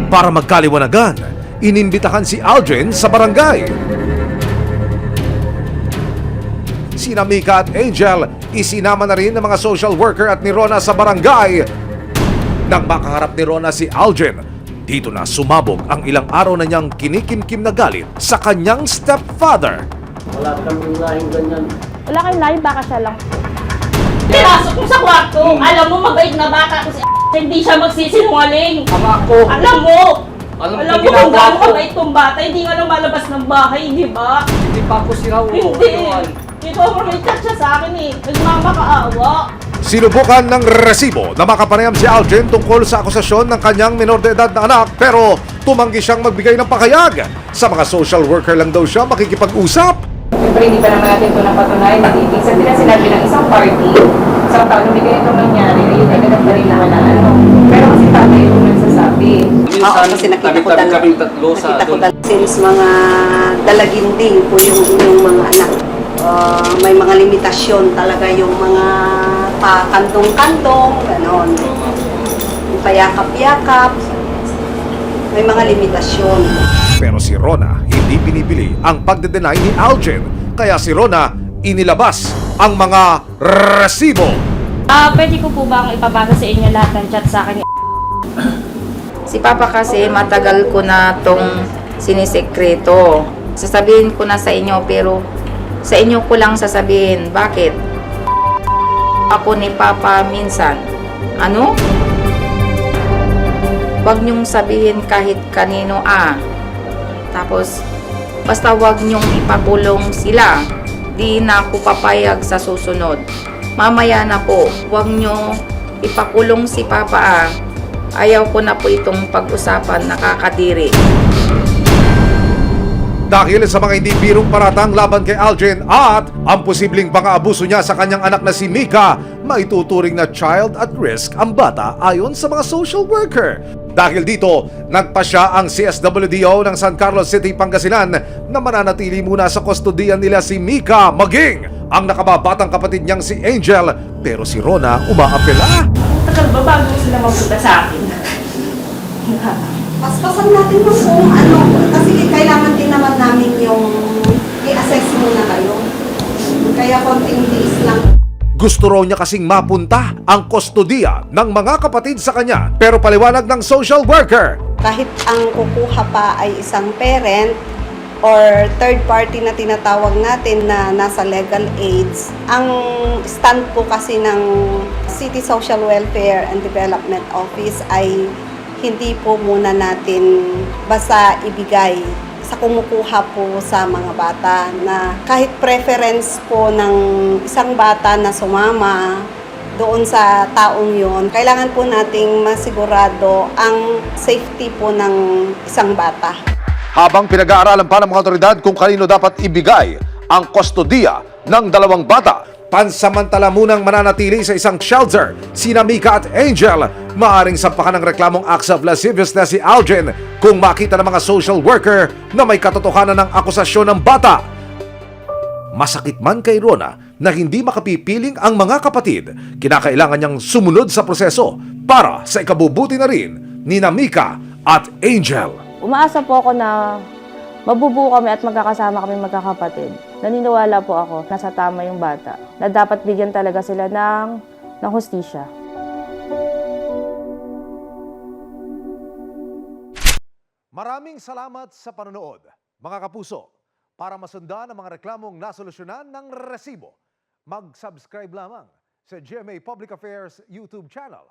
Para magkaliwanagan, inimbitahan si Aldrin sa barangay. Sina Mika at Angel, isinama na rin ng mga social worker at ni Rona sa barangay. Nang makaharap ni Rona si Aldrin, dito na sumabog ang ilang araw na niyang kinikimkim na galit sa kanyang stepfather. Wala kang lahing ganyan. Wala kayong lahi, baka siya lang. Pinasok mo sa kwarto. Alam mo, mabait na bata ko si hindi siya magsisinungaling. Ama ko. Alam mo Alam kung ginagawa gaano ko. kabait tong bata, hindi nga lumalabas ng bahay, di ba? Hindi pa ako siraw. Hindi. Ito ang may chat siya sa akin eh. Nagmamakaawa. Sinubukan ng resibo na makapanayam si Aldrin tungkol sa akusasyon ng kanyang minor de edad na anak, pero tumanggi siyang magbigay ng pakayag. Sa mga social worker lang daw siya makikipag-usap. Siyempre, hindi pa naman natin ito napatunayan. Hindi sa din sinabi ng isang party, isang tao na may ganito nangyari, ayun, agad pa rin naman ang ano. Pero kasi tatay yung nagsasabi. Oo, kasi nakita ko kaming tatlo sa nakita ko doon. since mga dalaginding po yung inyong mga anak. May mga limitasyon talaga yung mga pakantong-kantong, ganon. Yung payakap-yakap, may mga limitasyon. Pero si Rona hindi binibili ang pagde-deny ni Aldrin, kaya si Rona inilabas ang mga resibo. Pwede ko po ba ang ipabasa sa inyo lahat ng chat sa akin? Si Papa kasi matagal ko na tong sinisekreto. Sasabihin ko na sa inyo pero sa inyo ko lang sasabihin. Bakit? Ako ni Papa minsan. Ano? Huwag niyong sabihin kahit kanino Tapos, basta huwag niyong ipapulong sila. Di na ako papayag sa susunod. Mamaya na po, huwag niyo ipakulong si Papa Ayaw ko na po itong pag-usapan, nakakadiri. Dahil sa mga hindi birong paratang laban kay Aldrin at ang posibleng pang-aabuso niya sa kanyang anak na si Mika, maituturing na child at risk ang bata ayon sa mga social worker. Dahil dito, nagpasya ang CSWDO ng San Carlos City, Pangasinan na mananatili muna sa kustodiyan nila si Mika maging ang nakababatang kapatid niyang si Angel, pero si Rona umaapela. Tagal ba bago sila magpunta sa akin? Paspasan natin mo kung ano, kasi kailangan din naman namin yung i-assess muna kayo. Kaya konting days lang. Gusto raw niya kasing mapunta ang kustodiya ng mga kapatid sa kanya, pero paliwanag ng social worker, Kahit ang kukuha pa ay isang parent or third party na tinatawag natin na nasa legal aids, ang stand po kasi ng City Social Welfare and Development Office ay hindi po muna natin basta ibigay sa kumukuha po sa mga bata na kahit preference po ng isang bata na sumama doon sa taong yon, kailangan po nating masigurado ang safety po ng isang bata. habang pinag-aaralan pa ng mga otoridad kung kanino dapat ibigay ang kustodiya ng dalawang bata. Pansamantala munang mananatili sa isang shelter sina Mika at Angel. Maaring sampakan ng reklamong acts of lasciviousness si Aldrin kung makita ng mga social worker na may katotohanan ng akusasyon ng bata. Masakit man kay Rona na hindi makapipiling ang mga kapatid, kinakailangan niyang sumunod sa proseso para sa ikabubuti na rin ni Mika at Angel. Umaasa po ako na mabubuo kami at magkakasama kami magkakapatid. Naniniwala po ako na sa tama yung bata, na dapat bigyan talaga sila ng hustisya. Maraming salamat sa panonood, mga kapuso. Para masundan ang mga reklamong nasolusyonan ng resibo, mag-subscribe lamang sa GMA Public Affairs YouTube channel